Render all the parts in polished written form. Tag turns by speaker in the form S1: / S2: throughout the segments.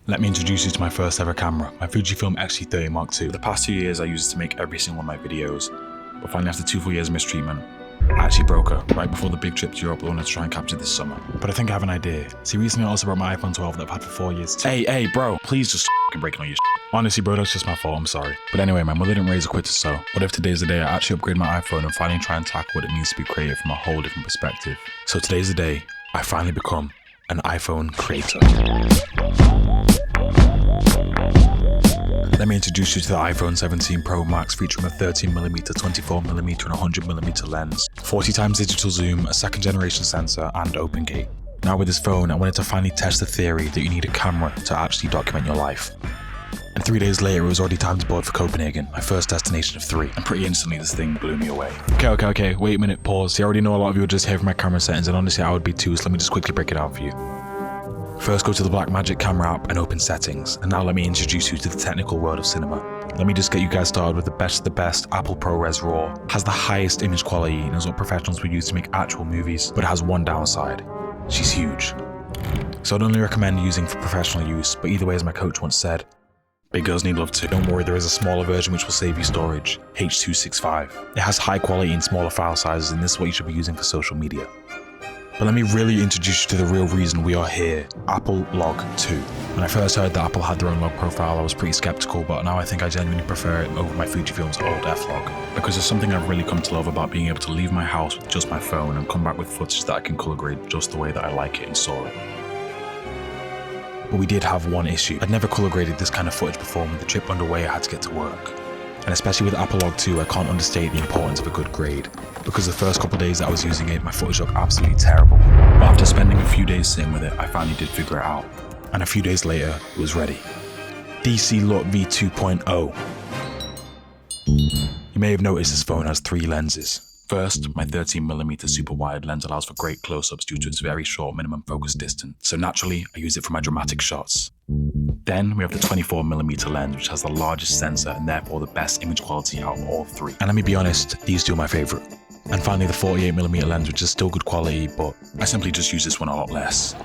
S1: Let me introduce you to my first ever camera, my Fujifilm X-T30 Mark II. For the past 2 years I used it to make every single one of my videos, but finally after 2 full years of mistreatment, I actually broke her right before the big trip to Europe I wanted to try and capture this summer. But I think I have an idea. See, recently I also brought my iPhone 12 that I've had for 4 years. Hey bro, please just f***ing breaking all your shit. Honestly bro, that's just my fault, I'm sorry. But anyway, my mother didn't raise a quitter, so what if today's the day I actually upgrade my iPhone and finally try and tackle what it means to be creative from a whole different perspective. So today's the day I finally become an iPhone creator. Let me introduce you to the iPhone 17 Pro Max featuring a 13mm, 24mm and 100mm lens, 40x digital zoom, a second generation sensor and OpenGate. Now with this phone I wanted to finally test the theory that you need a camera to actually document your life. And 3 days later it was already time to board for Copenhagen, my first destination of 3, and pretty instantly this thing blew me away. Okay, wait a minute, pause. See, I already know a lot of you are just here for my camera settings and honestly I would be too, so let me just quickly break it down for you. First go to the Blackmagic camera app and open settings, and now let me introduce you to the technical world of cinema. Let me just get you guys started with the best of the best. Apple ProRes RAW has the highest image quality and is what professionals would use to make actual movies, but it has one downside. She's huge. So I'd only recommend using for professional use, but either way, as my coach once said, big girls need love too. Don't worry, there is a smaller version which will save you storage, H.265. It has high quality and smaller file sizes, and this is what you should be using for social media. But let me really introduce you to the real reason we are here, Apple Log 2. When I first heard that Apple had their own log profile, I was pretty skeptical, but now I think I genuinely prefer it over my Fujifilm's old F-Log. Because there's something I've really come to love about being able to leave my house with just my phone and come back with footage that I can color grade just the way that I like it and saw it. But we did have one issue. I'd never color graded this kind of footage before, and with the trip underway I had to get to work. And especially with Apple Log 2, I can't understate the importance of a good grade. Because the first couple of days that I was using it, my footage looked absolutely terrible. But after spending a few days sitting with it, I finally did figure it out. And a few days later, it was ready. DC LUT V2.0. You may have noticed this phone has 3 lenses. First, my 13mm super wide lens allows for great close-ups due to its very short minimum focus distance, so naturally I use it for my dramatic shots. Then we have the 24mm lens, which has the largest sensor and therefore the best image quality out of all 3. And let me be honest, these two are my favourite. And finally the 48mm lens, which is still good quality, but I simply just use this one a lot less.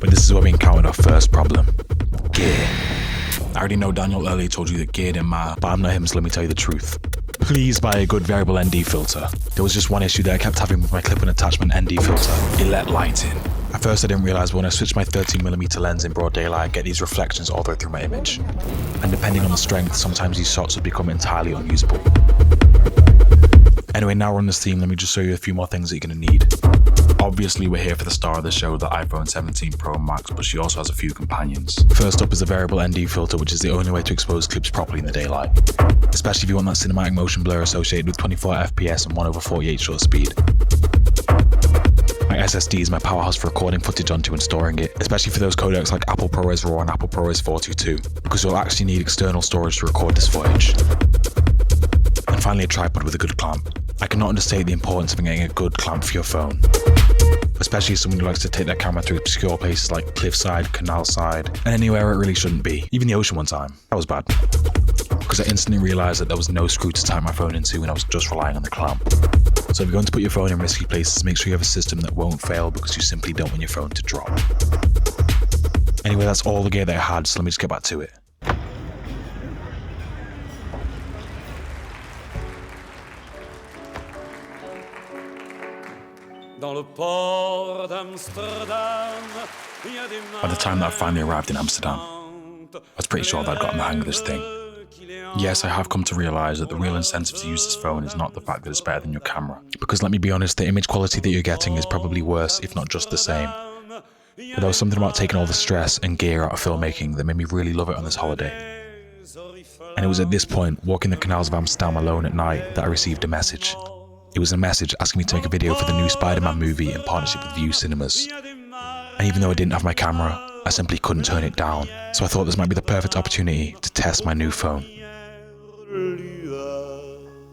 S1: But this is where we encountered our first problem: gear. I already know Daniel earlier told you that gear didn't matter, but I'm not him, so let me tell you the truth. Please buy a good variable ND filter. There was just one issue that I kept having with my clip-on attachment ND filter. It let light in. At first I didn't realise, but when I switched my 13mm lens in broad daylight, I get these reflections all the way through my image. And depending on the strength, sometimes these shots would become entirely unusable. Anyway, now we're on this theme, let me just show you a few more things that you're going to need. Obviously we're here for the star of the show, the iPhone 17 Pro Max, but she also has a few companions. First up is the variable ND filter, which is the only way to expose clips properly in the daylight. Especially if you want that cinematic motion blur associated with 24 FPS and 1/48 shutter speed. My SSD is my powerhouse for recording footage onto and storing it, especially for those codecs like Apple ProRes RAW and Apple ProRes 422, because you'll actually need external storage to record this footage. And finally a tripod with a good clamp. I cannot understate the importance of getting a good clamp for your phone. Especially as someone who likes to take their camera to obscure places like cliffside, canal side, and anywhere it really shouldn't be. Even the ocean one time. That was bad. Because I instantly realised that there was no screw to tie my phone into and I was just relying on the clamp. So if you're going to put your phone in risky places, make sure you have a system that won't fail because you simply don't want your phone to drop. Anyway, that's all the gear that I had, so let me just get back to it. By the time that I finally arrived in Amsterdam, I was pretty sure that I'd gotten the hang of this thing. Yes, I have come to realise that the real incentive to use this phone is not the fact that it's better than your camera. Because let me be honest, the image quality that you're getting is probably worse, if not just the same. But there was something about taking all the stress and gear out of filmmaking that made me really love it on this holiday. And it was at this point, walking the canals of Amsterdam alone at night, that I received a message. It was a message asking me to make a video for the new Spider-Man movie in partnership with Vue Cinemas. And even though I didn't have my camera, I simply couldn't turn it down. So I thought this might be the perfect opportunity to test my new phone.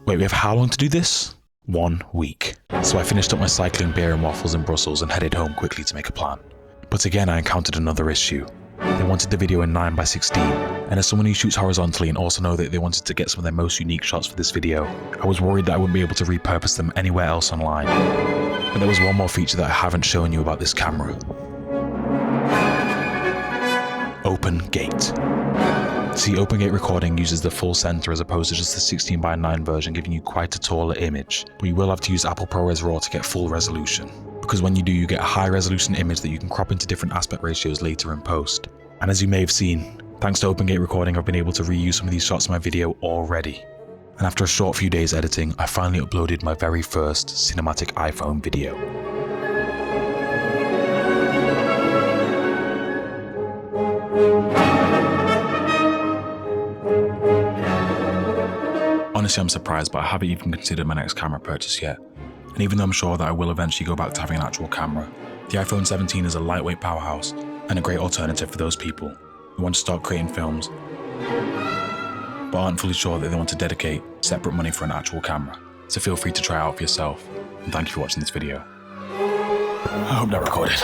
S1: Wait, we have how long to do this? 1 week. So I finished up my cycling, beer and waffles in Brussels and headed home quickly to make a plan. But again I encountered another issue. They wanted the video in 9:16, and as someone who shoots horizontally and also know that they wanted to get some of their most unique shots for this video, I was worried that I wouldn't be able to repurpose them anywhere else online. But there was one more feature that I haven't shown you about this camera. OpenGate. See, OpenGate recording uses the full center as opposed to just the 16:9 version, giving you quite a taller image, but you will have to use Apple ProRes RAW to get full resolution, because when you do, you get a high resolution image that you can crop into different aspect ratios later in post. And as you may have seen, thanks to OpenGate recording, I've been able to reuse some of these shots in my video already. And after a short few days editing, I finally uploaded my very first cinematic iPhone video. Honestly, I'm surprised, but I haven't even considered my next camera purchase yet. And even though I'm sure that I will eventually go back to having an actual camera, the iPhone 17 is a lightweight powerhouse and a great alternative for those people who want to start creating films, but aren't fully sure that they want to dedicate separate money for an actual camera. So feel free to try it out for yourself, and thank you for watching this video. I hope that recorded.